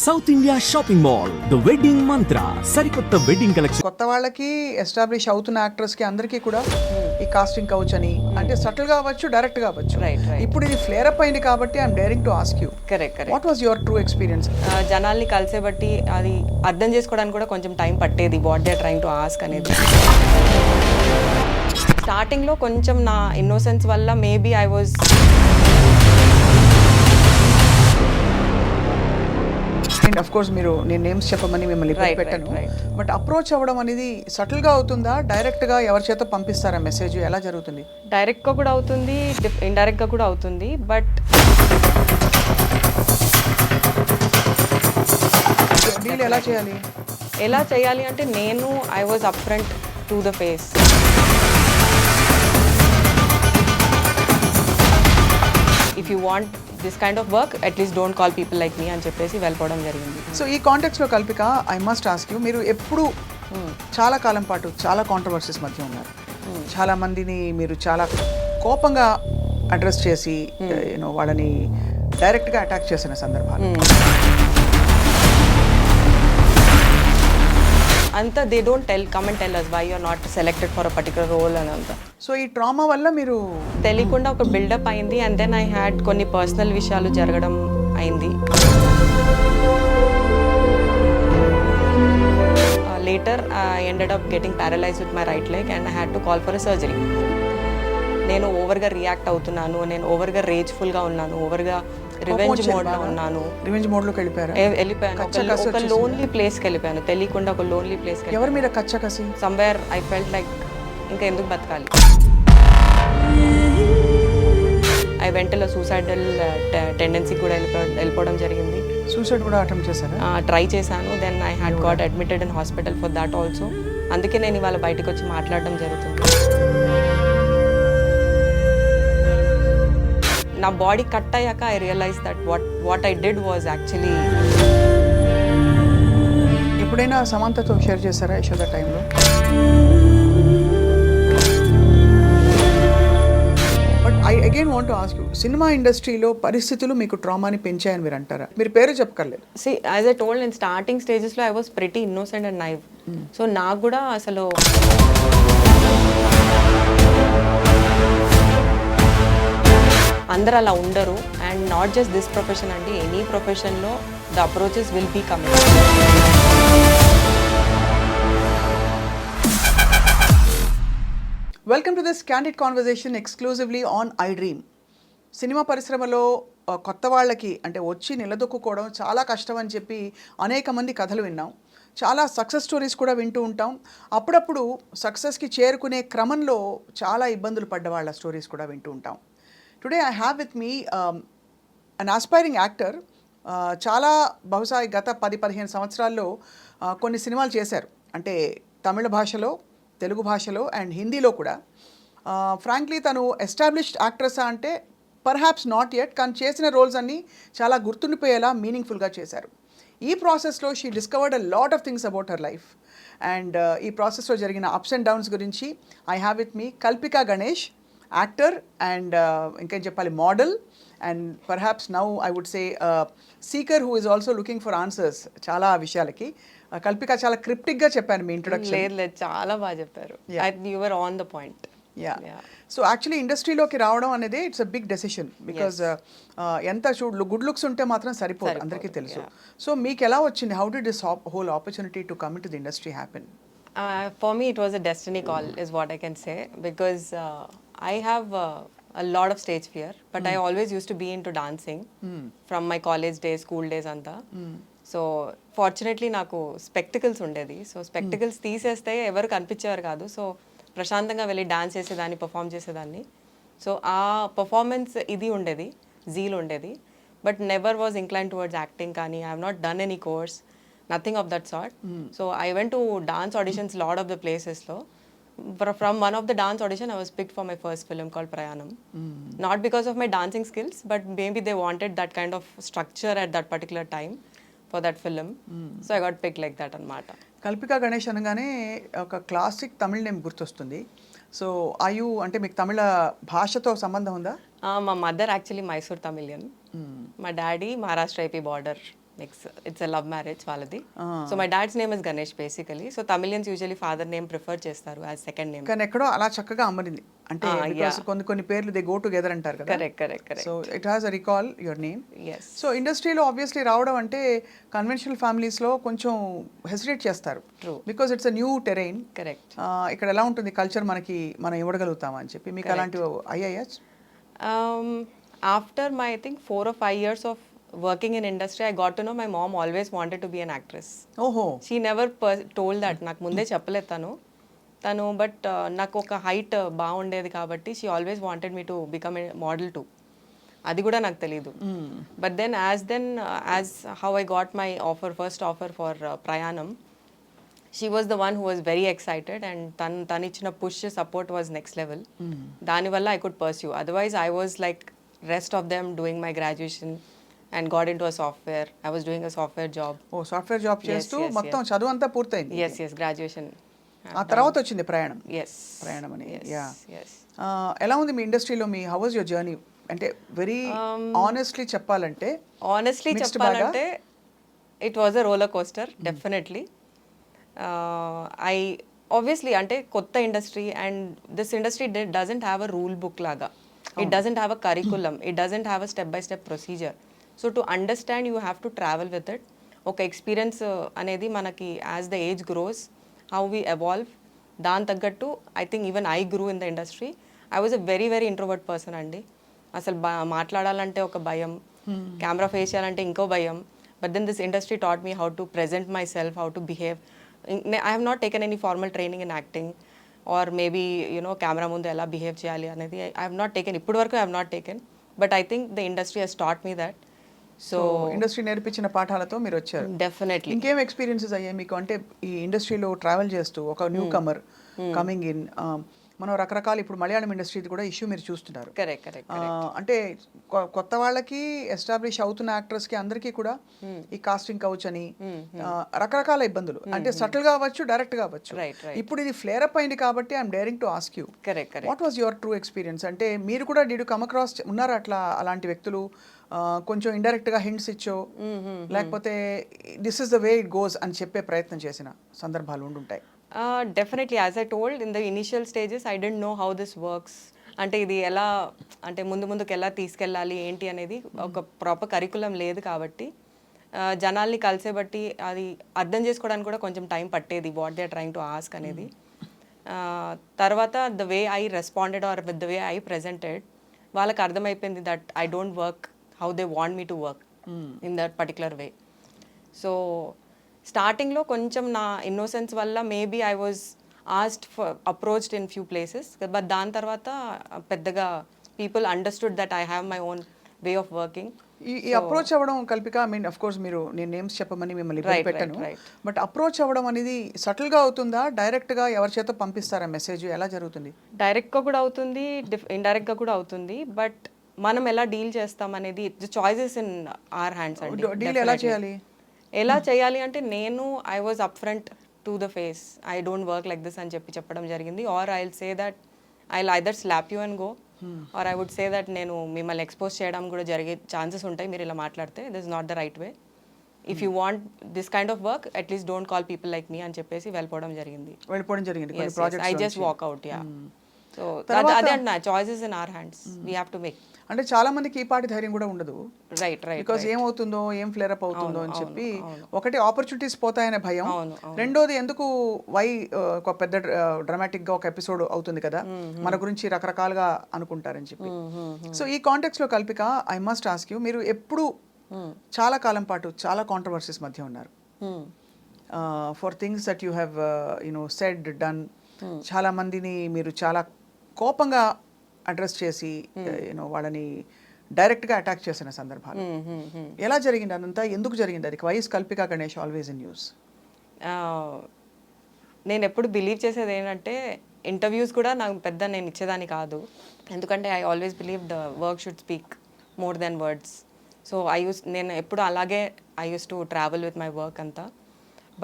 South India shopping mall the wedding మంత్ర సరికొత్త wedding collection. కొత్త వాళ్ళకి ఎస్టాబ్లిష్ అవుతున్న యాక్టర్స్ కి అందరికీ కూడా ఈ కాస్టింగ్ కౌచ్ అని అంటే సటిల్ గా అవ్వచ్చు, డైరెక్ట్ గా అవ్వచ్చు. ఇప్పుడు ఇది ఫ్లేర్ అప్ అయింది కాబట్టి I'm daring to ask you, correct what was your true experience? జనాల్ని కలిసే బట్టి అది అర్థం చేసుకోవడానికి కూడా కొంచెం టైం పట్టేది, what they trying to ask అనేది. స్టార్టింగ్లో కొంచెం నా ఇన్నోసెన్స్ వల్ల maybe I was and of course మీరు నేను నేమ్స్ చెప్పమని మిమ్మల్ని పెట్టాను, బట్ అప్రోచ్ అవ్వడం అనేది సటిల్ గా అవుతుందా, డైరెక్ట్ గా ఎవరి చేత పంపిస్తారా మెసేజ్, ఎలా జరుగుతుంది? డైరెక్ట్గా కూడా అవుతుంది, ఇండైరెక్ట్గా కూడా అవుతుంది. బట్ డీల్ ఎలా చేయాలి? ఎలా చేయాలి అంటే నేను I was up front to the face. If you want this kind of work at least don't call people like me అని చెప్పేసి వెళ్ళిపోవడం జరిగింది. సో ఈ కాంటెక్స్లో Kalpika, I must ask you, మీరు ఎప్పుడు చాలా కాలం పాటు చాలా కాంట్రవర్సీస్ మధ్య ఉన్నారు. చాలా మందిని మీరు చాలా కోపంగా అడ్రస్ చేసి యూనో వాళ్ళని డైరెక్ట్గా అటాక్ చేసిన సందర్భాలు. అంతా they don't come and tell us why you are not selected for a particular role అని అంతా. సో ఈ ట్రామా వల్ల మీరు తెలియకుండా ఒక బిల్డప్ అయింది, అండ్ దెన్ ఐ హ్యాడ్ కొన్ని పర్సనల్ విషయాలు జరగడం అయింది. Later I ended up getting paralyse with my right leg and I had to call for a surgery. నేను ఓవర్గా రియాక్ట్ అవుతున్నాను, నేను ఓవర్గా రేజ్ఫుల్గా ఉన్నాను, ఓవర్గా రివెంజ్ మోడ్లో ఉన్నాను. రివెంజ్ మోడ్లోకి వెళ్ళిపోయాను. ఒక లోన్లీ ప్లేస్కి వెళ్ళిపోయాను, తెలియకుండా ఒక లోన్లీ ప్లేస్కి. ఎవరి మీద కచ్చ కసి? సమ్వేర్ ఐ ఫెల్ట్ లైక్ ఇంకా ఎందుకు బతకాలి. ఐ వెంటలో సూసైడల్ టెండెన్సీ కూడా వెళ్ళిపోవడం జరిగింది. సూసైడ్ కూడా అటెంప్ట్ చేశారా? ట్రై చేశాను, then I had got admitted in hospital for that also. అందుకే నేను ఇవాళ బయటకు వచ్చి మాట్లాడడం జరుగుతుంది. నా బాడీ కట్ అయ్యాక I realise that what I did was actually. ఎప్పుడైనా సమంతతో షేర్ చేశారా యశోద టైంలో? But I again want to ask you, cinema ఇండస్ట్రీలో పరిస్థితులు మీకు ట్రామాని పెంచాయని మీరు అంటారా? మీరు పేరు చెప్పక్కర్లేదు. See, as I told in starting stages లో I was pretty innocent and naive. So నాకు కూడా అసలు అందరు అలా ఉండరు. And not just this profession అండి, ఎనీ ప్రొఫెషన్లో the approaches will be coming. Welcome to this candid conversation exclusively on I dream. Cinema పరిశ్రమలో కొత్త వాళ్ళకి అంటే వచ్చి నిలదొక్కుకోవడం చాలా కష్టం అని చెప్పి అనేక మంది కథలు విన్నాం. చాలా సక్సెస్ స్టోరీస్ కూడా వింటూ ఉంటాం. అప్పుడప్పుడు సక్సెస్కి చేరుకునే క్రమంలో చాలా ఇబ్బందులు పడ్డ వాళ్ళ స్టోరీస్ కూడా వింటూ ఉంటాం. Today I have with me an aspiring actor. చాలా బహుశా గత 10-15 సంవత్సరాల్లో కొన్ని సినిమాలు చేశారు, అంటే తమిళ భాషలో, తెలుగు భాషలో అండ్ హిందీలో కూడా. ఫ్రాంక్లీ తను ఎస్టాబ్లిష్డ్ యాక్ట్రెస్ అంటే పర్హాప్స్ నాట్ యెట్, కానీ చేసిన రోల్స్ అన్నీ చాలా గుర్తుండిపోయేలా మీనింగ్ఫుల్గా చేశారు. ఈ ప్రాసెస్లో she discovered a lot of things about her life. And ఈ ప్రాసెస్లో జరిగిన అప్స్ అండ్ డౌన్స్ గురించి I have with me Kalpika Ganesh, actor and ఇంకేం చెప్పాలి, model, and perhaps now I would say seeker who is also looking for answers చాలా విషయాలకి. కల్పిక, చాలా క్రిప్టిక్గా చెప్పాను మీ ఇంట్రొడక్షన్. లేదు, చాలా బాగా చెప్పారు. You were on the point. So actually ఇండస్ట్రీలోకి రావడం అనేది it's a big decision, because ఎంత గుడ్ లుక్స్ ఉంటే మాత్రం సరిపోదు, అందరికీ తెలుసు. సో మీకు ఎలా వచ్చింది? How did this whole opportunity to come in to the industry happen? For me it was a destiny call is what I can say, because I have a lot of stage fear, but I always used to be into dancing from my college days, school days anta. So fortunately నాకు spectacles ఉండేది. So spectacles తీసేస్తే ఎవరు కనిపించేవారు కాదు. So ప్రశాంతంగా వెళ్ళి dance చేసేదాన్ని, perform చేసేదాన్ని. So ఆ పర్ఫార్మెన్స్ ఇది ఉండేది, జీల్ ఉండేది. But never was incline towards acting కానీ I have not done any course, nothing of that sort. So I went to dance auditions lot of the places lo. From one of the dance audition I was picked for my first film called Prayanam. Not because of my dancing skills, but maybe they wanted that kind of structure at that particular time for that film. So I got picked like that anamata. Kalpika Ganesh అనగానే ఒక classic తమిళ name గుర్తొస్తుంది. So ఆయు అంటే మీకు తమిళ భాషతో సంబంధం ఉందా? మా మదర్ యాక్చువల్లీ మైసూర్ తమిళియన్, మా daddy Maharashtra AP border it's a love marriage వాళ్ళది. So my dad's name is Ganesh basically. So Tamilians usually father name prefer చేస్తారు యాజ్ సెకండ్ నేమ్. కానీ ఎక్కడో అలా చక్కగా అమ్మరింది అంటే because కొన్ని పేర్లు దే గో టుగెదర్ అంటారు కదా. Correct. So it has a recall your name. Yes. So ఇండస్ట్రీలో ఆబ్వియస్లీ రావడం అంటే కన్వెన్షనల్ ఫ్యామిలీస్లో కొంచెం హెసిటేట్ చేస్తారు. True. Because it's a new terrain. Correct. ఇక్కడ ఎలా ఉంటుంది కల్చర్ మనకి మనం ఇవ్వగలుగుతామా అని చెప్పి మీకు అలాంటివి అయ్యాయా? After my I think 4 or 5 years of working in industry, I got to know my mom always wanted to be an actress. ఓహో. She never told that. నాకు ముందే చెప్పలేదు తను బట్ నాకు ఒక హైట్ బాగుండేది కాబట్టి she always wanted me to become a model too. అది కూడా నాకు తెలియదు. But as how I got my first offer for Prayanam, she was the one who was very excited and తను ఇచ్చిన push support was next level. దానివల్ల I could pursue. Otherwise I was like rest of them doing my graduation and got into a software. I was doing a software job. ఓ software job చేస్తూ yes, మొత్తం చదువు అంతా పూర్తయింది. Yes, graduation. ఆ తర్వాత వచ్చింది ప్రయాణం. Yes. ప్రయాణం అని. Yes. ఎలా ఉంది మీ ఇండస్ట్రీలో me how was your journey? అంటే వెరీ ఆనెస్ట్లీ చెప్పాలంటే Honestly Mixed చెప్పాలంటే it was a roller coaster, definitely. I obviously అంటే కొత్త industry and this industry doesn't have a rule book లాగా. It doesn't have a curriculum. It doesn't have a step-by-step procedure. So to understand, you have to travel with it. Okay, experience అనేది మనకి as the age grows, how we evolve. దాని తగ్గట్టు I think even I grew in the industry. I was a very, very introvert person అండి. అసలు మాట్లాడాలంటే ఒక భయం, camera face చేయాలంటే ఇంకో భయం. But then this industry taught me how to present myself, how to behave. I have not taken any formal training in acting. Or maybe camera ముందు ఎలా బిహేవ్ చేయాలి అనేది ఐ హావ్ నాట్ టేకెన్. ఇప్పటి వరకు I have not taken. But I think the industry has taught me that. So industry నేర్పించిన పాఠాలతో మీరు వచ్చారు. డెఫినెట్లీ. ఇంకేం ఎక్స్పీరియన్సెస్ అయ్యాయి మీకు? అంటే ఈ ఇండస్ట్రీలో ట్రావెల్ చేస్తూ ఒక న్యూ కమర్ కమింగ్ ఇన్, మనం రకరకాల ఇప్పుడు మలయాళం ఇండస్ట్రీది కూడా ఇష్యూ మీరు చూస్తున్నారు. కరెక్ట్. అంటే కొత్త వాళ్ళకి ఎస్టాబ్లిష్ అవుతున్న యాక్టర్స్కి అందరికీ కూడా ఈ కాస్టింగ్ కౌచ్ అని రకరకాల ఇబ్బందులు, అంటే సటిల్ గా అవ్వచ్చు, డైరెక్ట్ గా అవ్వచ్చు. ఇప్పుడు ఇది ఫ్లేర్ అప్ అయింది కాబట్టి I'm daring to ask you, correct. What was your true experience? అంటే మీరు కూడా డిడ్ యు కమ్ అక్రాస్ ఉన్నారా అలాంటి వ్యక్తులు? కొంచెం ఇండైరెక్ట్ గా హింట్స్ ఇచ్చో లేకపోతే this is the way it goes అని చెప్పే ప్రయత్నం చేసిన సందర్భాలు ఉండుంటాయి. Definitely. As I told in the initial stages I don't know how this works. అంటే ఇది ఎలా, అంటే ముందుకు ఎలా తీసుకెళ్ళాలి ఏంటి అనేది ఒక ప్రాపర్ కరికులం లేదు కాబట్టి జనాల్ని కలిసే బట్టి అది అర్థం చేసుకోవడానికి కూడా కొంచెం టైం పట్టేది, what they are trying to ask అనేది. తర్వాత the way I responded or with the way I presented, వాళ్ళకి అర్థమైపోయింది that I don't work how they want me to work in that particular way. So స్టార్టింగ్లో కొంచెం నా innocence వల్ల maybe I was asked for approached in few places, but దాని తర్వాత పెద్దగా people understood that I have my own way of working. ఈ approach అవ్వడం Kalpika, I mean of course మీరు నేను నేమ్స్ చెప్పమని మిమ్మల్ని ఇబ్బంది పెట్టాను, బట్ అప్రోచ్ అవ్వడం అనేది సటిల్ గా అవుతుందా, డైరెక్ట్ గా ఎవరి చేత పంపిస్తారా మెసేజ్, ఎలా జరుగుతుంది? డైరెక్ట్ గా కూడా అవుతుంది, ఇండైరెక్ట్ గా కూడా అవుతుంది, బట్ మనం ఎలా డీల్ చేస్తాం అనేది చాయిసెస్ ఇన్ ఆర్ హ్యాండ్స్ అండి. డీల్ ఎలా చేయాలి అంటే నేను I was up front to the face, I don't work like this అని చెప్పడం జరిగింది. Or I will say that I will either slap you and go, or I would say that నేను మిమ్మల్ని ఎక్స్పోజ్ చేయడం కూడా జరిగే ఛాన్సెస్ ఉంటాయి మీరు ఇలా మాట్లాడితే, this not the right way. If you want this kind of work at least don't call people like me అని చెప్పేసి వెళ్ళిపోవడం జరిగింది. I just walk out. Yeah. So అదే అంటున్నా, choices in our hands, we have to make. అంటే చాలా మందికి ఈ పాటి ధైర్యం కూడా ఉండదు, రైట్, బికాజ్ ఏమవుతుందో, ఏం ఫ్లేర్ అప్ అవుతుందో అని చెప్పి. ఒకటి ఆపర్చునిటీస్ పోతాయనే భయం, రెండోది ఎందుకు ఒక పెద్ద డ్రామాటిక్ గా ఒక ఎపిసోడ్ అవుతుంది కదా, మన గురించి రకరకాలుగా అనుకుంటారని చెప్పి. సో ఈ కాంటెక్స్ట్ లో Kalpika, I must ask you, మీరు ఎప్పుడు చాలా కాలం పాటు చాలా కాంట్రవర్సీస్ మధ్య ఉన్నారు, for things that you have said done. చాలా మందిని మీరు చాలా కోపంగా అడ్రస్ చేసి వాళ్ళని డైరెక్ట్గా అటాక్ చేసిన సందర్భాలు ఎలా జరిగింది? అదంతా ఎందుకు జరిగింది? అది why is Kalpika Ganesh always in news? నేను ఎప్పుడు బిలీవ్ చేసేది ఏంటంటే, ఇంటర్వ్యూస్ కూడా నాకు పెద్ద నేను ఇచ్చేదాన్ని కాదు, ఎందుకంటే I always believe the work should speak more than words. So నేను ఎప్పుడు అలాగే I use to travel with my work అంతా.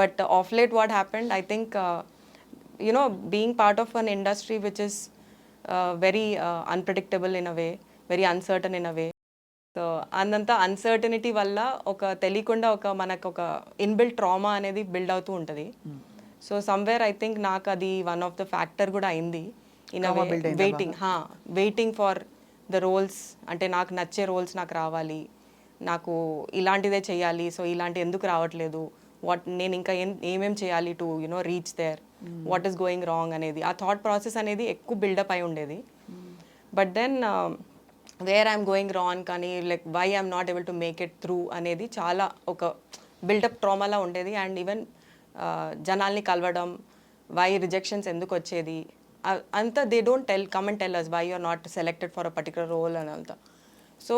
But of late what happened, I think being part of an industry which is very unpredictable in a way, very uncertain in a way, so అందంతా uncertainty వల్ల ఒక తెలియకుండా మనకు ఒక inbuilt trauma అనేది build అవుతూ ఉంటుంది. సో సమ్వేర్ ఐ థింక్ నాకు అది వన్ ఆఫ్ ద ఫ్యాక్టర్ కూడా అయింది. ఇన్ Trauma build అయిందా వెయిటింగ్ ఫర్ ద రోల్స్, అంటే నాకు నచ్చే రోల్స్ నాకు రావాలి, నాకు ఇలాంటిదే చేయాలి, సో ఇలాంటి ఎందుకు రావట్లేదు, నేను ఇంకా ఏమేం చేయాలి to reach there, what is going wrong అనేది ఆ థాట్ ప్రాసెస్ అనేది ఎక్కువ బిల్డప్ అయి ఉండేది. But then where I'm going wrong కానీ like why I'm not able to make it through అనేది చాలా ఒక బిల్డప్ ట్రామాలా ఉండేది. అండ్ ఈవెన్ జనాల్ని కలవడం, వై రిజెక్షన్స్ ఎందుకు వచ్చేది అంతా they don't come and tell us why you are not selected for a particular role అని అంతా. So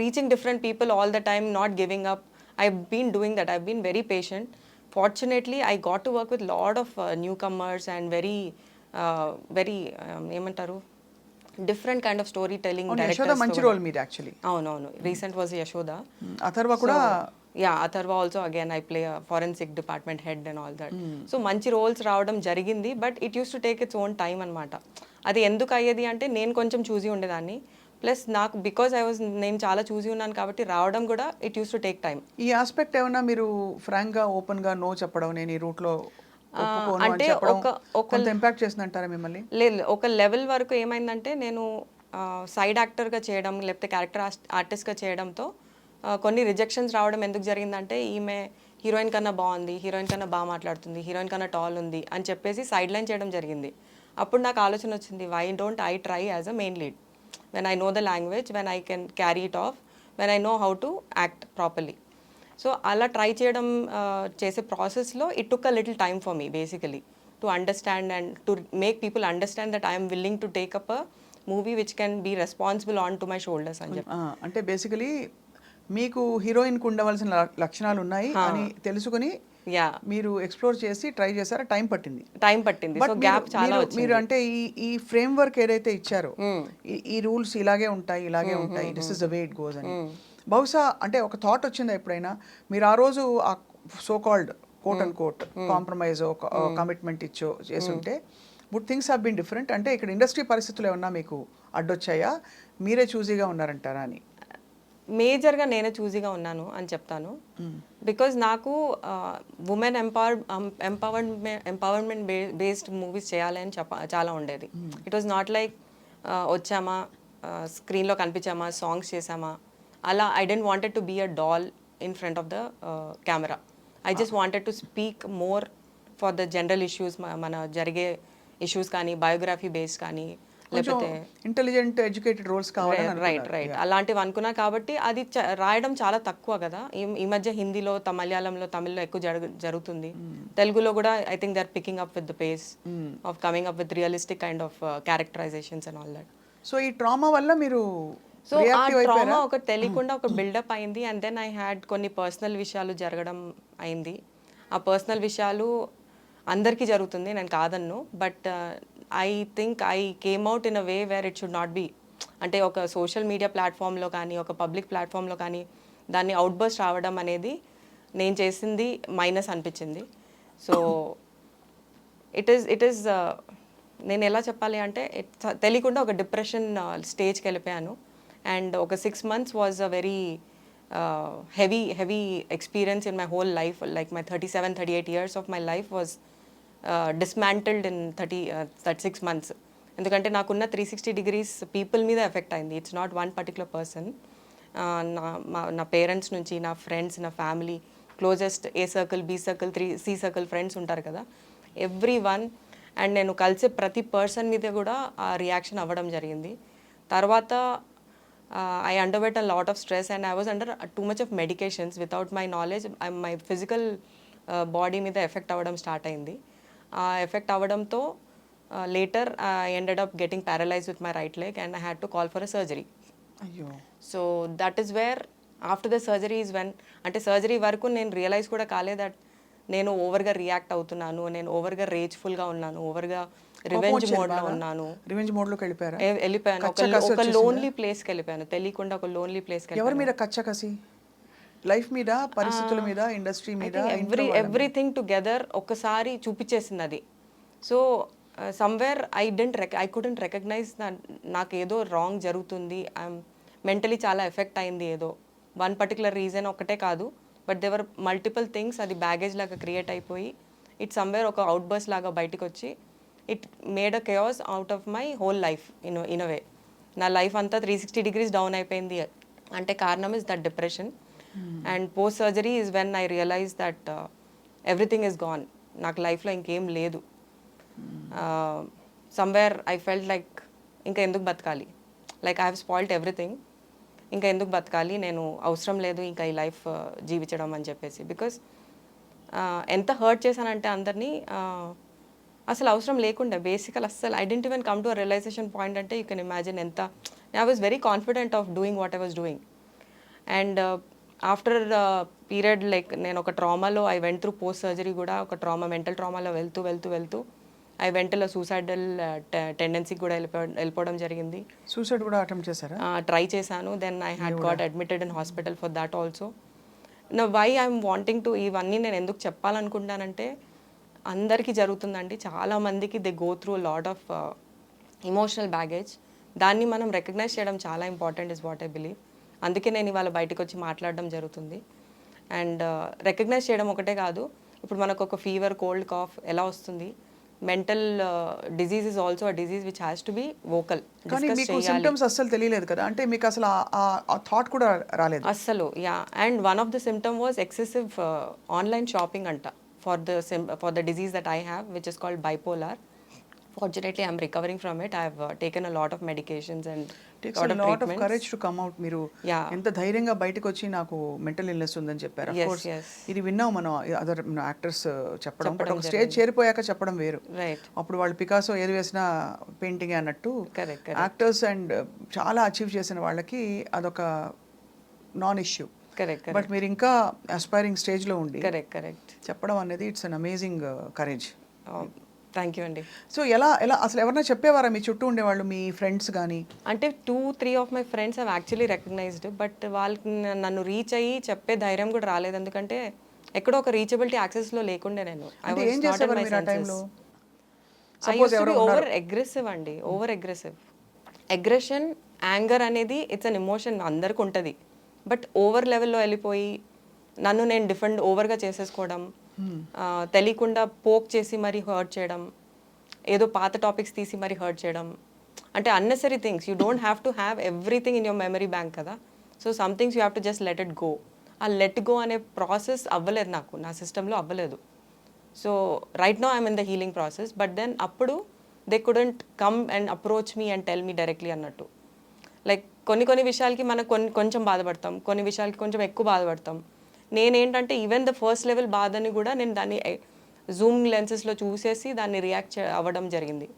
reaching different people all the time, not giving up, I've been doing that. I've been very patient. Fortunately, I got to work with a lot of newcomers and very ఏమంటారు different kind of story telling Yashoda మంచి role మీద actually. అవునవును, recent was Yashoda. Atharva కూడా Atharva also again I play forensic department head and all that. So మంచి roles రావడం జరిగింది. But it use to take its own time అనమాట. అది ఎందుకు అయ్యేది అంటే నేను కొంచెం చూసి ఉండేదాన్ని, ప్లస్ నాకు బికాజ్ నేను చాలా చూసి ఉన్నాను కాబట్టి రావడం కూడా it use to take time. ఈ ఆస్పెక్ట్ ఏమన్నా మీరు ఫ్రాంక్ గా ఓపెన్ గా నో చెప్పడం, నేను ఈ రూట్ లో అంటే కొంత ఇంపాక్ట్ చేసిందంటారా మిమ్మల్ని? లేదు, ఒక లెవెల్ వరకు ఏమైందంటే నేను సైడ్ యాక్టర్గా చేయడం లేకపోతే క్యారెక్టర్ ఆర్టిస్ట్గా చేయడంతో కొన్ని రిజెక్షన్స్ రావడం ఎందుకు జరిగిందంటే ఈమె హీరోయిన్ కన్నా బాగుంది, హీరోయిన్ కన్నా బాగా మాట్లాడుతుంది, హీరోయిన్ కన్నా టాల్ ఉంది అని చెప్పేసి సైడ్ లైన్ చేయడం జరిగింది. అప్పుడు నాకు ఆలోచన వచ్చింది, why don't I try as a main lead when I know the language, when I can carry it off, when I know how to act properly. So అలా ట్రై చేయడం చేసే ప్రాసెస్లో it took a little time for me basically to understand and to make people understand that I'm willing to take up a movie which can be responsible on to my shoulders అని చెప్పి. అంటే basically మీకు హీరోయిన్కి ఉండవలసిన లక్షణాలు ఉన్నాయి అని తెలుసుకుని మీరు ఎక్స్ప్లోర్ చేసి ట్రై చేశారా? టైం పట్టింది. సో గ్యాప్ చాలా వచ్చింది. మీరు అంటే ఈ ఫ్రేమ్ వర్క్ ఏదైతే ఇచ్చారో, ఈ రూల్స్ ఇలాగే ఉంటాయి, this is the way it goes అని బహుశా అంటే ఒక థాట్ వచ్చిందా ఎప్పుడైనా? మీరు ఆ రోజు ఆ so called quote and quote compromise commitment చేసుంటే would things have been different? అంటే ఇక్కడ ఇండస్ట్రీ పరిస్థితులు ఏమన్నా మీకు అడ్డొచ్చాయా, మీరే చూజీగా ఉన్నారంటారా అని? మేజర్గా నేనే చూజీగా ఉన్నాను అని చెప్తాను. బికాజ్ నాకు ఉమెన్ ఎంపవర్మెంట్ బేస్డ్ మూవీస్ చేయాలని చాలా ఉండేది. ఇట్ వాజ్ నాట్ లైక్ వచ్చామా స్క్రీన్లో కనిపించామా సాంగ్స్ చేసామా అలా. I don't wanted to be a doll in front of the camera. I just wanted to speak more for the general issues, మన జరిగే issues కానీ బయోగ్రఫీ బేస్డ్ కానీ లేకపోతే ఇంటెలిజెంట్ ఎడ్యుకేటెడ్ రోల్స్ కావాలి. రైట్ అలాంటివి అనుకున్నా కాబట్టి అది రాయడం చాలా తక్కువ కదా. ఈ మధ్య హిందీలో మలయాళంలో తమిళ్లో ఎక్కువ జరుగుతుంది. తెలుగులో కూడా I think they are picking up with the pace of coming up with realistic kind of characterisations and all that. So ఈ ట్రామా వల్ల మీరు సో ఆ ట్రామా ఒక తెలియకుండా ఒక బిల్డప్ అయింది. అండ్ దెన్ ఐ హ్యాడ్ కొన్ని పర్సనల్ విషయాలు జరగడం అయింది. ఆ పర్సనల్ విషయాలు అందరికీ జరుగుతుంది, నేను కాదన్ను. But I think I came out in a way where it should not be. అంటే ఒక సోషల్ మీడియా ప్లాట్ఫామ్లో కానీ ఒక పబ్లిక్ ప్లాట్ఫామ్లో కానీ దాన్ని అవుట్బర్స్ట్ రావడం అనేది నేను చేసింది మైనస్ అనిపించింది. సో ఇట్ ఈస్ నేను ఎలా చెప్పాలి అంటే తెలియకుండా ఒక డిప్రెషన్ స్టేజ్కి వెళ్ళిపోయాను. అండ్ ఒక 6 months was a very heavy experience in my whole life. Like my 37-38 years of my life was dismantled in 36 months. ఎందుకంటే నాకున్న 360 degrees పీపుల్ మీద ఎఫెక్ట్ అయింది. It's not one particular person. నా పేరెంట్స్ నుంచి, నా ఫ్రెండ్స్, నా family, closest A circle, B circle, C circle friends ఉంటారు కదా, ఎవ్రీ వన్. అండ్ నేను కలిసే ప్రతి పర్సన్ మీద కూడా ఆ రియాక్షన్ అవ్వడం జరిగింది. తర్వాత I underwent a lot of stress and I was under too much of medications without my knowledge. My physical body మీద ఎఫెక్ట్ అవ్వడం స్టార్ట్ అయింది. ఆ ఎఫెక్ట్ అవ్వడంతో later I ended up getting paralyzed with my right leg and I had to call for a surgery. అయ్యో. So that is where after the surgery is when, అంటే surgery వరకు నేను realise కూడా కాలేదు that నేను ఓవర్గా react అవుతున్నాను, నేను ఓవర్గా రేజ్ఫుల్గా ఉన్నాను, ఓవర్గా రివెంజ్ మోడ్లో ఉన్నాను. రివెంజ్ మోడ్లోకి వెళ్ళిపోయాను. ఒక లోన్లీ ప్లేస్కి వెళ్ళిపోయాను, తెలియకుండా ఒక లోన్లీ ప్లేస్కి. ఎవరి మీద కచ్చకసి? లైఫ్ మీద, పరిస్థితుల మీద, ఇండస్ట్రీ మీద, ఎవ్రీథింగ్ టుగెదర్ ఒక్కసారి చూపించేసింది అది. So somewhere I couldn't recognise నాకు ఏదో రాంగ్ జరుగుతుంది, ఐఎమ్ మెంటలీ చాలా ఎఫెక్ట్ అయింది ఏదో వన్ పర్టికులర్ రీజన్ ఒకటే కాదు, బట్ దేవర్ మల్టిపుల్ థింగ్స్, అది బ్యాగేజ్ లాగా క్రియేట్ అయిపోయి ఇట్ సమ్వేర్ ఒక అవుట్ బర్స్ లాగా బయటకు వచ్చి it made a chaos out of my whole life in a way. నా లైఫ్ అంతా 360 degrees డౌన్ అయిపోయింది అంటే కారణం is that depression. And post surgery is when I realise that everything is gone, నాకు లైఫ్లో ఇంకేం లేదు. సమ్వేర్ ఐ ఫెల్ట్ లైక్ ఇంకా ఎందుకు బతకాలి, like I have spoiled everything, ఇంకా ఎందుకు బతకాలి, నేను అవసరం లేదు ఇంకా ఈ లైఫ్ జీవించడం అని చెప్పేసి. బికాస్ ఎంత హర్ట్ చేశానంటే అందరినీ, అసలు అవసరం లేకుండా బేసికల్ అస్సలు I didn't even come to a realisation point. అంటే యూ కెన్ ఇమాజిన్ ఎంత I was very confident of doing what I was doing. And after period like నేను ఒక ట్రామాలో I went through post surgery కూడా ఒక mental ట్రామాలో వెళ్తూ I వెంటలో suicidal టెండెన్సీకి కూడా వెళ్ళిపోవడం జరిగింది. సూసైడ్ కూడా అటెంప్ట్ చేశారా? ట్రై చేశాను. Then I had got admitted in hospital for that also. నా వై ఐఎమ్ వాంటింగ్ టు ఇవన్నీ నేను ఎందుకు చెప్పాలనుకుంటానంటే అందరికీ జరుగుతుందండి, చాలామందికి they go through lot of emotional baggage. దాన్ని మనం రికగ్నైజ్ చేయడం చాలా important is what I believe. అందుకే నేను ఇవాళ బయటకు వచ్చి మాట్లాడడం జరుగుతుంది. అండ్ రికగ్నైజ్ చేయడం ఒకటే కాదు, ఇప్పుడు మనకు ఒక ఫీవర్, కోల్డ్, కాఫ్ ఎలా వస్తుంది, mental disease is also a disease which has to be vocal. కానీ మీకు సింప్టమ్స్ అస్సలు తెలియలేదు కదా, అంటే మీకు అసలు ఆ థాట్ కూడా రాలేదు అస్సలు? Yeah. And one of the symptom was excessive online shopping అంట for the disease that I have, which is called bipolar. Fortunately, I'm recovering from it. I've taken a lot of medications and takes a lot of courage to come out. మీరు ఎంత ధైర్యంగా బయటకు వచ్చి నాకు mental illness ఉందని చెప్పారు. Of course ఇది విన్నాం మనం అదర్ యాక్టర్స్ చెప్పడం, బట్ ఒక స్టేజ్ చేరిపోయాక చెప్పడం వేరు. అప్పుడు వాళ్ళు పికాసో ఏది వేసినా పెయింటింగ్ అన్నట్టు యాక్టర్స్ అండ్ చాలా అచీవ్ చేసిన వాళ్ళకి అదొక నాన్ ఇష్యూ. బట్ మీరు ఇంకా అస్పైరింగ్ స్టేజ్లో ఉండి చెప్పడం అనేది it's an amazing courage. Thank you అండి. సో ఎలా అసలు ఎవరైనా చెప్పేవారా మీ చుట్టూ ఉండేవాళ్ళు, మీ ఫ్రెండ్స్ కానీ? అంటే 2-3 of my friends have actually recognised, but వాళ్ళకి నన్ను రీచ్ అయ్యి చెప్పే ధైర్యం కూడా రాలేదు. ఎందుకంటే ఎక్కడో ఒక రీచబిలిటీ యాక్సెస్లో లేకుండే నేను. ఏం చేసేవారు మీరు ఆ టైంలో? ఓవర్ అగ్రెసివ్ అండి, ఓవర్ అగ్రెసివ్. అగ్రెషన్, యాంగర్ అనేది ఇట్స్ అన్ ఎమోషన్, అందరికి ఉంటుంది. బట్ ఓవర్ లెవెల్లో వెళ్ళిపోయి నన్ను నేను ఓవర్గా చేసేసుకోవడం, తెలియకుండా పోక్ చేసి మరీ హర్ట్ చేయడం, ఏదో పాత టాపిక్స్ తీసి మరీ హర్ట్ చేయడం, అంటే unnecessary things. You don't have to have everything in your memory bank కదా. So some things you have to just let it go. ఆ లెట్ గో అనే ప్రాసెస్ అవ్వలేదు నాకు, నా సిస్టంలో అవ్వలేదు. So right now I'm in the healing process. But then అప్పుడు they couldn't come and approach me and tell me directly అన్నట్టు. Like కొన్ని విషయాలకి మనం కొంచెం బాధపడతాం, కొన్ని విషయాలకి కొంచెం ఎక్కువ బాధపడతాం. నేనేంటంటే ఈవెన్ ద ఫస్ట్ లెవెల్ బాధని కూడా నేను దాన్ని జూమ్ లెన్సెస్లో చూసేసి దాన్ని రియాక్ట్ అవ్వడం జరిగింది.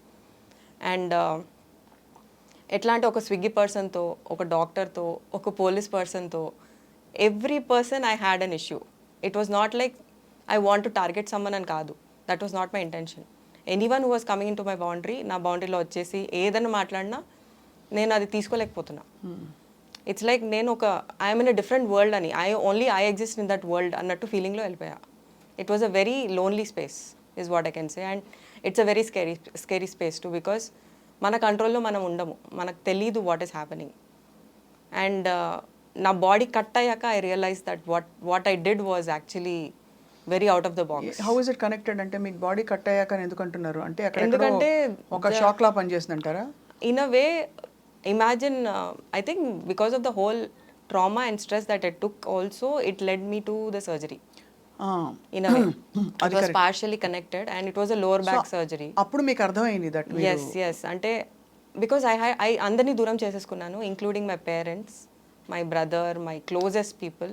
అండ్ ఎట్లా అంటే ఒక స్విగ్గీ పర్సన్తో, ఒక డాక్టర్తో, ఒక పోలీస్ పర్సన్తో, every person I had an issue. It was not like I want to target someone అని కాదు, that was not my intention. Anyone who was coming into my boundary, నా బౌండరీలో వచ్చేసి ఏదైనా మాట్లాడినా నేను అది తీసుకోలేకపోతున్నా. ఇట్స్ లైక్ నేను I'm in a different world అని, I exist in that world అన్నట్టు ఫీలింగ్లో వెళ్ళిపోయా. It was a very lonely space is what I can say. And it's a very scary space to, because మన కంట్రోల్లో మనం ఉండము, మనకు తెలీదు వాట్ ఈస్ హ్యాపెనింగ్. అండ్ నా బాడీ కట్ అయ్యాక I realise that what I did was actually very out of the box. How is it connected? అంటే మీకు బాడీ కట్ అయ్యాక ఎందుకు అంటున్నారు? అంటే ఎందుకంటే ఒక షాక్ లా పనిచేస్తుందంటారా? In a way, imagine, I think because of the whole trauma and stress that I took also, it led me to the surgery. In a way, it was partially connected and it was a lower back surgery. అప్పుడు మీకు అర్థమైంది that yes అంటే because I అందరినీ దూరం చేసేసుకున్నాను, including my parents, my brother, my closest people.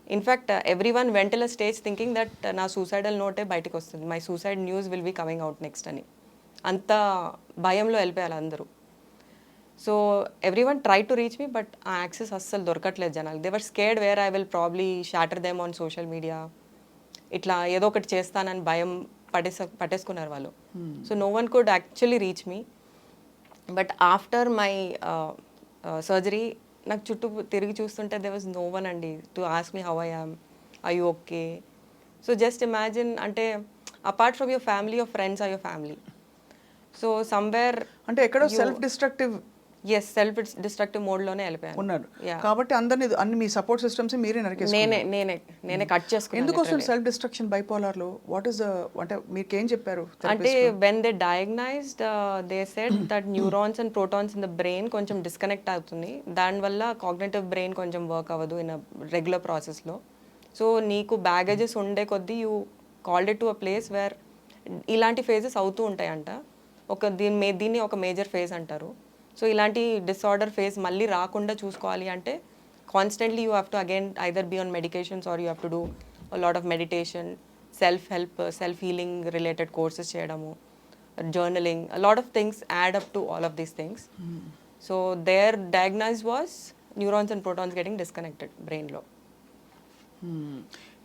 In fact, everyone went till a stage thinking that నా suicidal note బయటకు వస్తుంది, my suicide news will be coming out next అని. అంత భయంలో వెళ్ళిపోయాలి అందరూ. So everyone try to reach me, but ఆ access అస్సలు దొరకట్లేదు జనాలు. They were scared where I will probably shatter them on social media, ఇట్లా ఏదో ఒకటి చేస్తానని భయం పట్టేసుకున్నారు వాళ్ళు. So no one could actually reach me. But after my surgery నాకు చుట్టూ తిరిగి చూస్తుంటే దే వాజ్ నో వన్ అండి to ask me how I am, I you okay. So just imagine, అంటే apart from your family, your friends are your family. So somewhere అంటే ఎక్కడో self destructive ఎస్ self destructive మోడ్లోనే వెళ్ళిపోయాను. ఉన్నారు Yeah. కాబట్టి అన్ని మీ సపోర్ట్ సిస్టమ్స్ మీరే నరికేసుకున్నారు. నేనే కట్ చేసుకున్నాను. ఎందుకు వస్తుంది సెల్ఫ్ డిస్ట్రక్షన్ బైపోలార్లో? వాట్ ఈస్ అంటే మీకేం చెప్పారు అంటే when they డయాగ్నైజ్డ్ they said that neurons and protons in the brain కొంచెం డిస్కనెక్ట్ అవుతుంది, దానివల్ల కాగ్నిటివ్ బ్రెయిన్ కొంచెం వర్క్ అవ్వదు ఇన్ రెగ్యులర్ ప్రాసెస్లో. సో నీకు బ్యాగేజెస్ ఉండే కొద్దీ you called it to a place where ఇలాంటి ఫేజెస్ అవుతూ ఉంటాయంట. దీన్ని ఒక మేజర్ ఫేజ్ అంటారు. సో ఇలాంటి డిసార్డర్ ఫేజ్ మళ్ళీ రాకుండా చూసుకోవాలి అంటే constantly you have to again either be on medications or you have to do a lot of meditation, self healing related courses చేయడము, journaling, a lot of things add up to all of these things. So their diagnose was neurons and protons getting disconnected బ్రెయిన్లో.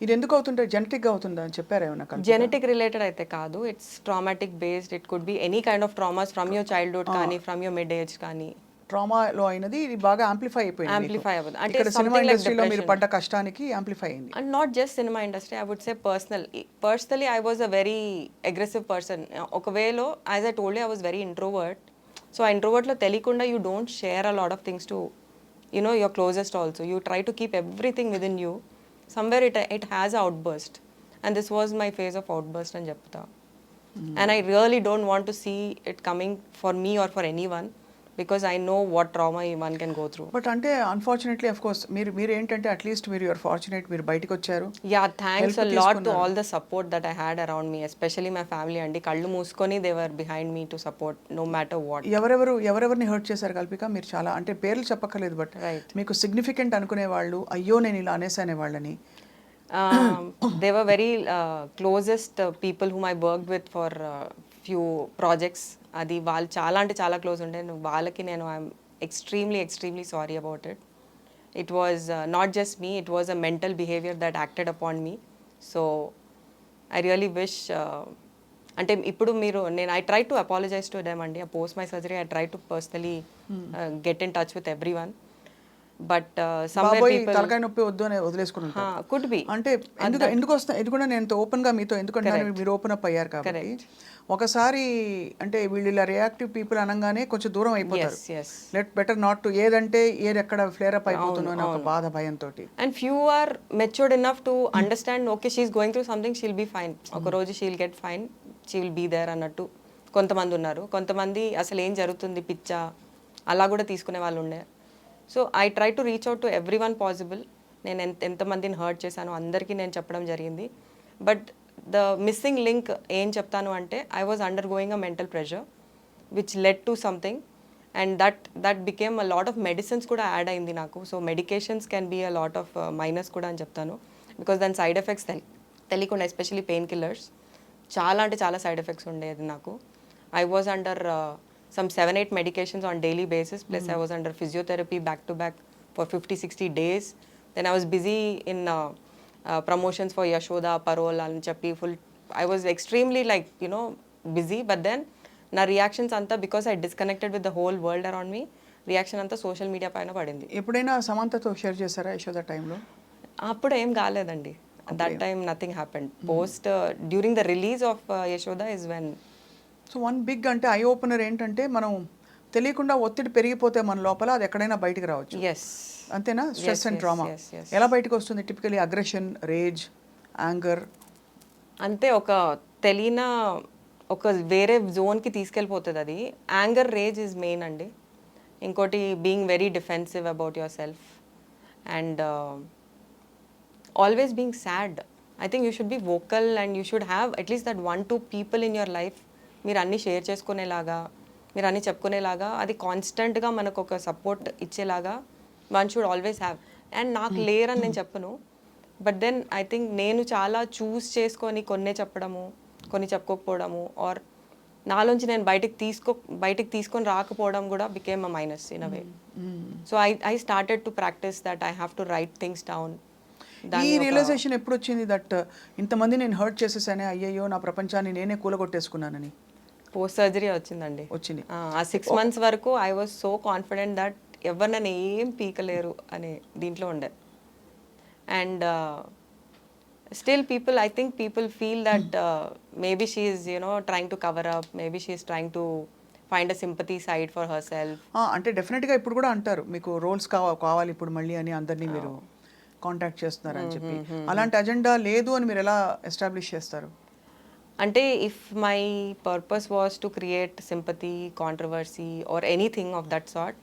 ఇది ఎందుకు అవుతుంటే జెనెటిక్గా అవుతుందా అని చెప్పారు ఏమన్నా? Genetic related అయితే కాదు, it's traumatic based. It could be any kind of traumas from your childhood కానీ ఫ్రమ్ యువర్ మిడ్ ఏజ్ కానీ. ట్రామాలో అయినది ఇది బాగా యాంప్లిఫై అయిపోయింది. యాంప్లిఫై అవ్వదు అంటే ఇక్కడ సినిమా ఇండస్ట్రీలో మీరు పడ్డ కష్టానికి యాంప్లిఫై అయింది. And not just cinema industry, I would say personally I was a very aggressive person. ఒక వేలో as I told I was very introvert. So ఆ ఇంట్రోవర్ట్లో తెలియకుండా you don't share a lot of things to your closest also. You try to keep everything with in you. Somewhere it has a outburst, and this was my phase of outburst and చెప్తా. And I really don't want to see it coming for me or for anyone, because I know what trauma one can go through. But అంటే unfortunately of course మీరు ఏంటంటే at least మీరు you're fortunate, మీరు బయటకు వచ్చారు. Yeah, thanks a lot to all the support that I had around me, especially my family. అండి కళ్ళు మూసుకొని they were behind me to support no matter what. ఎవరెవరిని హర్ట్ చేశారు కల్పిక? మీరు చాలా అంటే పేర్లు చెప్పక్కర్లేదు, బట్ మీకు సిగ్నిఫికెంట్ అనుకునే వాళ్ళు, అయ్యో నేను ఇలా అనేసానే వాళ్ళని. They were very closest people whom I worked with for few projects. అది వాళ్ళు చాలా అంటే చాలా క్లోజ్ ఉండే. వాళ్ళకి నేను I'm extremely sorry about it. It was not just me, it was a mental behaviour that acted upon me. So I really wish అంటే ఇప్పుడు I try to apologise to them అండి. Post my surgery I try to personally get in touch with everyone. But తలకాయ నొప్పి వద్దు అని వదిలేసుకుని could be అంటే ఎందుకు వస్తా ఇది కూడా నేను ఓపెన్ గా మీతో ఎందుకంటే మీరు ఓపెన్ అప్ అయ్యారు కాబట్టి ఒకసారి అంటే వీళ్ళు ఇలా రియాక్టివ్ పీపుల్ అనగానే కొంచెం దూరం అయిపోతారు. లెట్ బెటర్ నాట్ టు ఏది ఎక్కడ ఫ్లేర్ అప్ అయిపోతుందో అని ఒక బాధ భయంతో. And few are matured enough to understand okay she's going through something, she'll be fine, ఒక రోజు she'll get fine, she will be there అన్నట్టు కొంతమంది ఉన్నారు. కొంతమంది అసలు ఏం జరుగుతుంది పిచ్చా అలా కూడా తీసుకునే వాళ్ళు ఉన్నారు. So I try to reach out to every one possible. నేను ఎంతమందిని హర్ట్ చేశానో అందరికీ నేను చెప్పడం జరిగింది. బట్ ద మిస్సింగ్ లింక్ ఏం చెప్తాను అంటే I was undergoing a mental pressure which led to something, and that became a lot of medicines కూడా యాడ్ అయింది నాకు. So medications can be a lot of minus కూడా అని చెప్తాను, because దాని సైడ్ ఎఫెక్ట్స్ తెలియకుండా, ఎస్పెషలీ పెయిన్ కిల్లర్స్ చాలా అంటే చాలా సైడ్ ఎఫెక్ట్స్ ఉండేది నాకు. I was under some 7-8 medications on daily basis, plus I was under physiotherapy back to back for 50-60 days. Then I was busy in promotions for Yashoda, Parole and Chappi. I was extremely busy, but then na reactions anta, because I disconnected with the whole world around me, reaction anta social media paina padindi. ఎప్పుడైనా సమంతతో share చేశారా యశోద టైంలో? అప్పుడు ఏం కాలేదండి. that time nothing happened. Post during the release of Yashoda is when. So one big అంటే eye opener ఏంటంటే మనం తెలియకుండా ఒత్తిడి పెరిగిపోతే మన లోపల అది ఎక్కడైనా బయటకు రావచ్చు. అంతేనా? స్ట్రెస్ అండ్ ట్రామా ఎలా బయటకు వస్తుంది? Typically aggression, rage, anger. అంతే ఒక తెలియన ఒక వేరే జోన్కి తీసుకెళ్ళిపోతుంది అది. యాంగర్, రేజ్ ఈజ్ మెయిన్ అండి. ఇంకోటి being very defensive about yourself and always being sad. I think you should be vocal and you should have at least that 1-2 people in your life. మీరు అన్నీ share చేసుకునేలాగా, మీరు అన్నీ చెప్పుకునేలాగా, అది కాన్స్టెంట్గా మనకు ఒక సపోర్ట్ ఇచ్చేలాగా one should always have. And నాకు లేరని నేను చెప్పను, బట్ దెన్ ఐ థింక్ నేను చాలా చూస్ చేసుకొని కొన్నే చెప్పడము, కొన్ని చెప్పుకోకపోవడము, ఆర్ నాలోంచి నేను బయటికి తీసుకొని రాకపోవడం కూడా became a minus in a way. So I started to practice that I have to right things down. ఈ రియలైజేషన్ ఎప్పుడు వచ్చింది దట్ ఇంతమంది నేను హర్ట్ చేసేసానే, అయ్యయ్యో నా ప్రపంచాన్ని నేనే కూలగొట్టేసుకున్నానని? పోస్ట్ సర్జరీ వచ్చిందండి. ఆ 6 months వరకు I was so confident that ఎవరు నన్ను ఏం పీకలేరు అని దీంట్లో ఉండే. And still I think people feel that maybe she is trying to cover up, maybe she is trying to find a sympathy side for herself. అంటే డెఫినెట్గా ఇప్పుడు కూడా అంటారు మీకు రోల్స్ కావాలి ఇప్పుడు మళ్ళీ అని అందరినీ మీరు కాంటాక్ట్ చేస్తున్నారు అని చెప్పి. అలాంటి అజెండా లేదు అని మీరు ఎలా ఎస్టాబ్లిష్ చేస్తారు? అంటే if my purpose was to create sympathy, controversy or anything of that sort,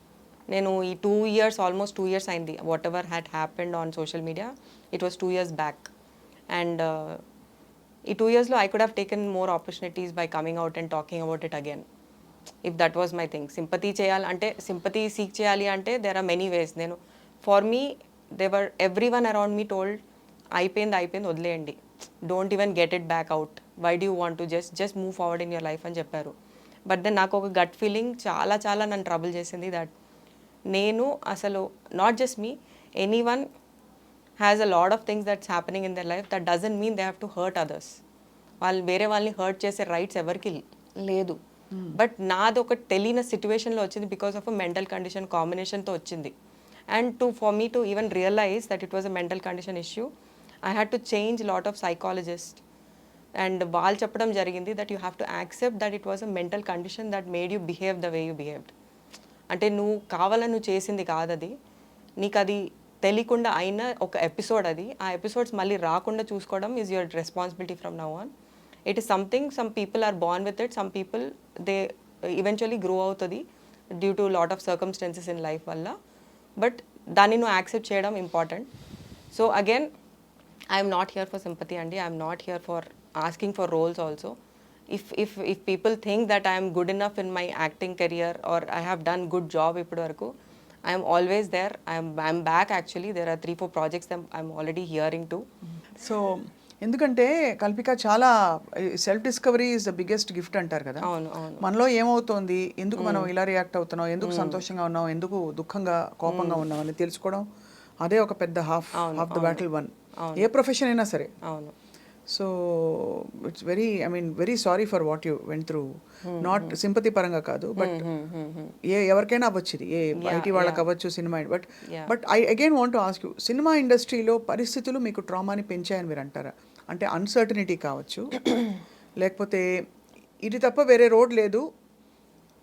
నేను ఈ 2 years, ఆల్మోస్ట్ 2 years అయింది. Whatever had happened on social media, it was 2 years back. And ఈ 2 yearsలో I could have taken more opportunities by coming out and talking about it again. If that was my thing. Sympathy చేయాలి అంటే, sympathy seek చేయాలి అంటే there are many ways. నేను for me everyone around me told అయిపోయింది వదిలేయండి, don't even get it back out, why do you want to just move forward in your life అని చెప్పారు. But then నాకు ఒక gut feeling చాలా నన్ను trouble చేసింది. దట్ నేను అసలు not just me, any one has a lot of things that's happening in their life, that doesn't mean they have to hurt others. వాళ్ళు వేరే వాళ్ళని హర్ట్ చేసే రైట్స్ ఎవరికి లేదు. బట్ నాది ఒక తెలియని సిచ్యువేషన్లో వచ్చింది, because of a mental condition కాంబినేషన్తో వచ్చింది. And for me to even realise that it was a mental condition issue, I had to change lot of psychologist. And వాళ్ళు చెప్పడం జరిగింది that you have to accept that it was a mental condition that made you behave the way you behaved. అంటే నువ్వు కావాలని నువ్వు చేసింది కాదు అది, నీకు అది తెలియకుండా అయిన ఒక ఎపిసోడ్ అది. ఆ ఎపిసోడ్స్ మళ్ళీ రాకుండా చూసుకోవడం is your responsibility from now on. It is something, some people are born with it, some people they eventually grow అవుతుంది due to lot of circumstances in life వల్ల. బట్ దాన్ని నువ్వు యాక్సెప్ట్ చేయడం important. So again, I'm not here for sympathy అండి, I'm not here for asking for roles also. If people think that I am good enough in my acting career or I have done good job ippadu varaku, I am always there. I'm back actually. There are 3-4 projects that I'm already hearing to. So ఎందుకంటే కల్పిక చాలా self discovery is the biggest gift అంటారు కదా. అవును. మనలో ఏమవుతోంది, ఎందుకు మనం ఇలా react అవుతున్నాం, ఎందుకు సంతోషంగా ఉన్నాం, ఎందుకు దుఃఖంగా కోపంగా ఉన్నాం అని తెలుసుకోవడం, అదే ఒక పెద్ద half the battle one. A profession అయినా సరే. అవును. So it's very sorry for what you went through. Not sympathy పరంగా కాదు, బట్ ఎవరికైనా అవ్వచ్చు ఇది, ఏ ఐటీ వాళ్ళకి అవ్వచ్చు, cinema. But I again want to ask you, cinema ఇండస్ట్రీలో పరిస్థితులు మీకు ట్రామాని పెంచాయని మీరు అంటారా? అంటే అన్సర్టనిటీ కావచ్చు, లేకపోతే ఇది తప్ప వేరే రోడ్ లేదు,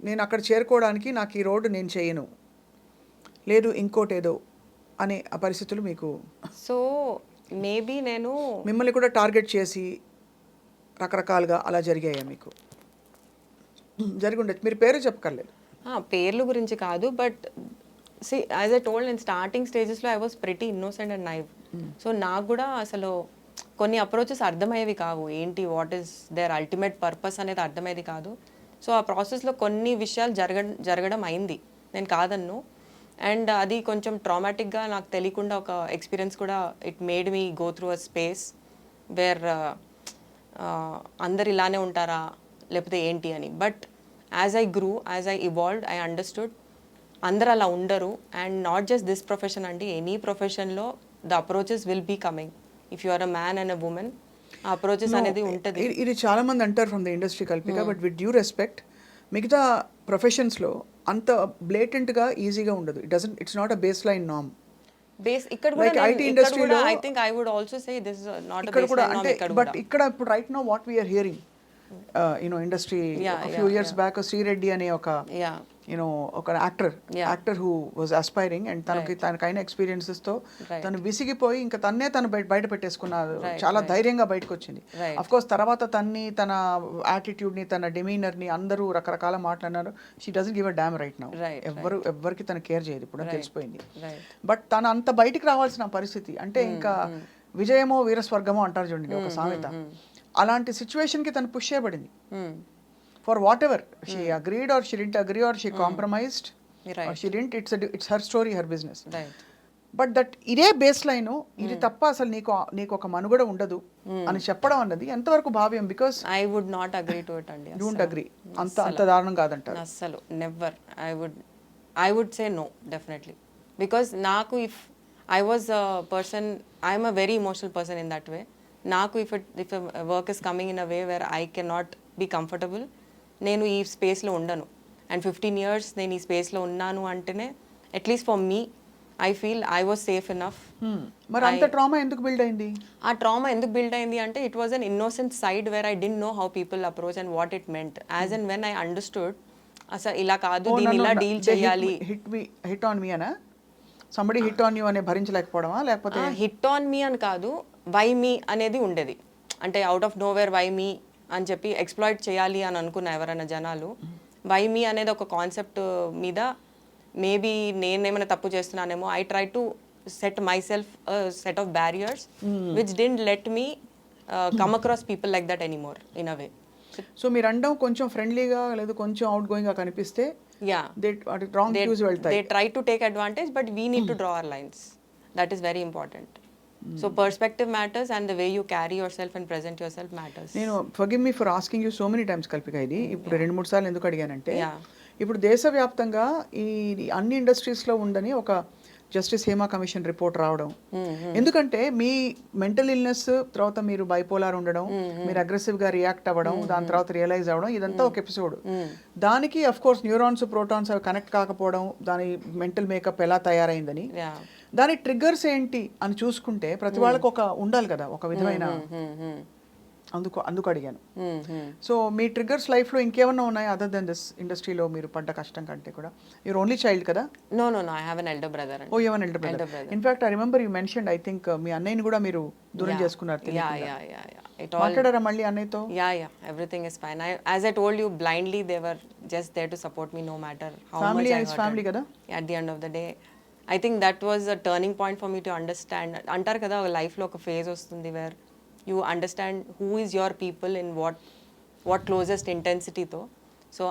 నేను అక్కడ చేరుకోవడానికి నాకు ఈ రోడ్డు నేను చేయను, లేదు ఇంకోటేదో అనే ఆ పరిస్థితులు మీకు? సో మేబీ నేను మిమ్మల్ని కూడా టార్గెట్ చేసి రకరకాలుగా అలా జరిగాయా మీకు? జరిగి ఉండొచ్చు, మీరు పేరు చెప్పకర్లేదు. పేర్లు గురించి కాదు, but see as I told, నేను స్టార్టింగ్ స్టేజెస్లో I was pretty innocent and naive. So నాకు కూడా అసలు కొన్ని అప్రోచెస్ అర్థమయ్యేవి కావు, ఏంటి what is their ultimate purpose అనేది అర్థమయ్యేది కాదు. సో ఆ ప్రాసెస్లో కొన్ని విషయాలు జరగడం అయింది, నేను కాదన్ను. అండ్ అది కొంచెం ట్రామాటిక్గా నాకు తెలియకుండా ఒక ఎక్స్పీరియన్స్ కూడా, it made me go through a space where అందరు ఇలానే ఉంటారా లేకపోతే ఏంటి అని. But as I grew, as I evolved, I understood అందరు అలా ఉండరు. And not just this profession అండి, ఎనీ ప్రొఫెషన్లో the approaches will be coming. If you are a man and a woman, ఆ అప్రోచెస్ అనేది ఉంటుంది. ఇది చాలా మంది అంటారు from the industry Kalpika, but with due respect, మిగతా ప్రొఫెషన్స్లో అంత బ్లేటెంట్గా ఈజీగా ఉండదు. It's not a baseline norm. ఇక్కడ కూడా I think I would also say this is not a baseline norm. But ఇక్కడ ఇప్పుడు right now what we are hearing, industry few years back Sri Reddy అనే ఒక ఒక actor who was aspiring, and తనకైన ఎక్స్పీరియన్సెస్తో తను విసిగిపోయి ఇంకా తను బయట పెట్టేసుకున్నారు, చాలా ధైర్యంగా బయటకు వచ్చింది. అఫ్ కోర్స్ తర్వాత తన యాటిట్యూడ్ని, తన డెమీనర్ని అందరూ రకరకాల మాట్లాడినారు. She doesn't give a damn right now. ఎవరికి తను కేర్ చేయదు ఇప్పుడు, తెలిసిపోయింది. బట్ తను అంత బయటికి రావాల్సిన పరిస్థితి, అంటే ఇంకా విజయమో వీరస్వర్గమో అంటారు చూడండి ఒక సామెత, అలాంటి సిచ్యువేషన్కి తను పుష్ చేయబడింది. For whatever she agreed or she didn't agree or she compromised or she didn't, it's her story, her business. But that ఇదే బేస్ లైన్, ఇది తప్ప అసలు నీకు ఒక మనుగడ ఉండదు అని చెప్పడం అన్నది ఎంతవరకు భావ్యం? Because I would not agree to it అండి. డోంట్ అగ్రీ, అంత దారుణం కాదంటారు అసలు. Never. I would say no definitely. Because నాకు, if I was a person, I'm a very emotional person in that way. నాకు if work is coming in a way where I can not be comfortable, నేను ఈ స్పేస్లో ఉండను. And 15 years నేను ఈ స్పేస్లో ఉన్నాను అంటేనే, at least for me, I feel I was safe enough. మరి అంత ట్రామా ఎందుకు బిల్డ్ అయింది? ఆ ట్రామా ఎందుకు బిల్డ్ అయింది అంటే, it was an innocent side where I didn't know how people approach and what it meant. As and when I understood, అసలు ఇలా కాదు, దీన్ని ఇలా డీల్ చేయాలి. హిట్ ఆన్ మీ అనా, సంబడి హిట్ ఆన్ యూ అనే భరించలేకపోవడమా, లేకపోతే హిట్ ఆన్ మీ అని కాదు, వై మీ అనేది ఉండేది. అంటే out of nowhere why me అని చెప్పి ఎక్స్ప్లాయిట్ చేయాలి అని అనుకున్న ఎవరైనా జనాలు, వై మీ అనేది ఒక కాన్సెప్ట్ మీద మేబీ నేనేమైనా తప్పు చేస్తున్నానేమో, I try to set myself set of barriers which didn't let me come across people like that anymore in a way. So మీరు అండం కొంచెం ఫ్రెండ్లీగా లేదా కొంచెం అవుట్ గోయింగ్గా కనిపిస్తే Yeah. రాంగ్ వ్యూస్ వెళ్తాయి. They try to take advantage, but we need to draw our lines. That is very important. So perspective matters, and the way you carry yourself and present yourself matters. నేను forgive me for asking you so many times Kalpika, ఇది ఇప్పుడు 2-3 సార్లు ఎందుకు అడిగానంటే, Yeah. ఇప్పుడు దేశవ్యాప్తంగా ఈ అన్ని ఇండస్ట్రీస్లో ఉందని ఒక జస్టిస్ హేమా కమిషన్ రిపోర్ట్ రావడం, ఎందుకంటే మీ మెంటల్ ఇల్నెస్ తర్వాత మీరు బైపోలార్ ఉండడం, మీరు అగ్రెసివ్గా రియాక్ట్ అవ్వడం, దాని తర్వాత రియలైజ్ అవ్వడం, ఇదంతా ఒక ఎపిసోడ్. దానికి అఫ్ కోర్స్ న్యూరాన్స్ ప్రోటాన్స్ అవి కనెక్ట్ కాకపోవడం, దాని మెంటల్ మేకప్ ఎలా తయారైందని, Yeah. దాని ట్రిగ్గర్స్ ఏంటి అని చూసుకుంటే ప్రతి వాళ్ళకి ఒక ఉండాలి కదా ఒక విధమైన, అందుకు అడిగాను. సో మీ ట్రిగ్గర్స్ లైఫ్లో ఇంకేమన్నా ఉన్నాయి అదర్ దెన్ దిస్ ఇండస్ట్రీలో మీరు పడ్డ కష్టం కంటే కూడా? యూర్ ఓన్లీ చైల్డ్ కదా? No, I have an elder brother. Oh you have an elder brother. In fact I remember you mentioned, I think మీ అన్నయ్యని కూడా మీరు దూరం చేసుకున్నారు తెలియకుండా. Yeah. It all. మాట్లాడారా మళ్ళీ అన్నయ్యతో? Yeah. Everything is fine. As I told you, blindly they were just there to support me no matter how Family much I is hurted. family కదా? At the end of the day, I think that was a turning point for me to understand. అంటారు కదా లైఫ్లో ఒక phase వస్తుంది where you understand who is your people in what closest ఇంటెన్సిటీతో. So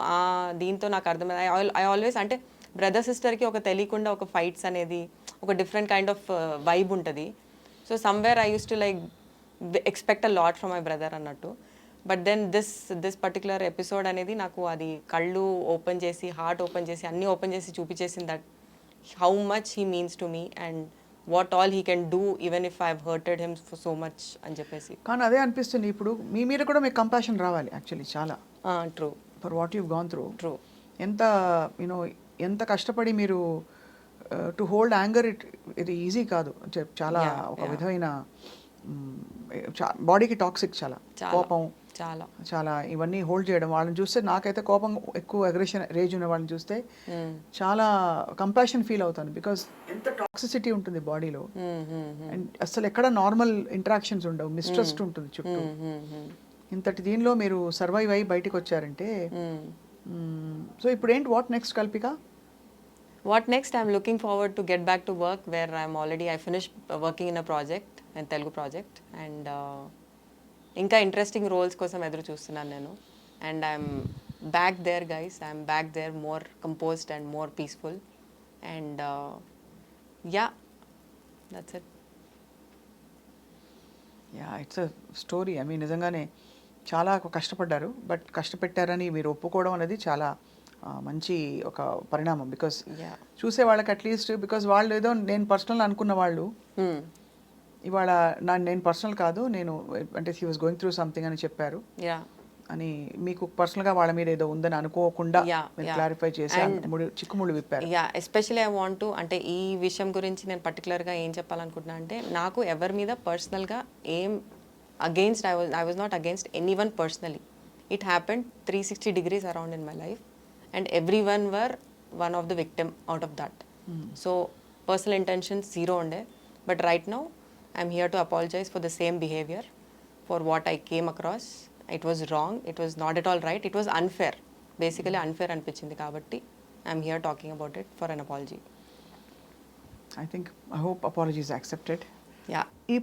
దీంతో నాకు అర్థమైంది. ఐ ఆల్వేస్ అంటే బ్రదర్ సిస్టర్కి ఒక తెలియకుండా ఒక ఫైట్స్ అనేది ఒక డిఫరెంట్ కైండ్ ఆఫ్ వైబ్ ఉంటుంది. So somewhere I use to like expect a lot from my brother అన్నట్టు. But then this particular episode అనేది నాకు అది కళ్ళు ఓపెన్ చేసి, హార్ట్ ఓపెన్ చేసి, అన్నీ ఓపెన్ చేసి చూపించేసింది that how much he means to me and what all he can do even if I've hurted him for so much అని చెప్పేసి. కానీ అదే అనిపిస్తుంది ఇప్పుడు మీ మీద కూడా మీకు కంపాషన్ రావాలి యాక్చువల్లీ చాలా. True. For what you gone through. True. ఎంత కష్టపడి మీరు టు హోల్డ్ యాంగర్, ఇది ఈజీ కాదు. చాలా ఒక విధమైన బాడీకి టాక్సిక్, చాలా కోపం, చాలా ఇవన్నీ హోల్డ్ చేయడం. వాళ్ళని చూస్తే నాకైతే కోపం ఎక్కువ, అగ్రెషన్, రేజ్ ఉన్న వాళ్ళని చూస్తే చాలా కంపాషన్ ఫీల్ అవుతాను. బికాస్ ఎంత టాక్సిసిటీ ఉంటుంది బాడీలో, అండ్ అసలు ఎక్కడ నార్మల్ ఇంటరాక్షన్స్ ఉండవు, మిస్ట్రస్ట్ ఉంటుంది చుట్టూ. ఇంతటి దీనిలో మీరు సర్వైవ్ అయ్యి బయటకు వచ్చారంటే, సో ఇప్పుడు ఏంటి, what next Kalpika? What next? I'm looking forward to get back to work where I finished working in a project, in Telugu project, and ఇంకా ఇంట్రెస్టింగ్ రోల్స్ కోసం ఎదురు చూస్తున్నాను నేను. And I'm back there guys, I'm back there more composed and more peaceful. And that's it. It's a story. I mean నిజంగానే చాలా కష్టపడ్డారు, but కష్టపెట్టారని మీరు ఒప్పుకోవడం అనేది చాలా మంచి ఒక పరిణామం. బికాస్ చూసే వాళ్ళకి అట్లీస్ట్, బికాస్ వాళ్ళు ఏదో నేను పర్సనల్ అనుకున్న వాళ్ళు ఇవాళ నేను పర్సనల్ కాదు, నేను అంటే he was going through something అని చెప్పారు అని, మీకు పర్సనల్గా వాళ్ళ మీద ఏదో ఉందని అనుకోకుండా క్లారిఫై చేసి చిక్కుముళ్ళు విప్పారు. ఎస్పెషల్లీ ఐ వాంట్ టు, అంటే ఈ విషయం గురించి నేను పర్టికులర్గా ఏం చెప్పాలనుకుంటున్నా అంటే, నాకు ఎవరి మీద పర్సనల్గా ఏం against, I was not against any one personally. It happened 360 degrees around in my life and everyone were one of the victim out of that. So personal intentions zero unde, but right now I'm here to apologize for the same behavior, for what I came across. It was wrong, it was not at all right, it was unfair, basically unfair అనిపించింది కాబట్టి I'm here talking about it for an apology. I think, I hope apology is accepted. Yeah. ఈ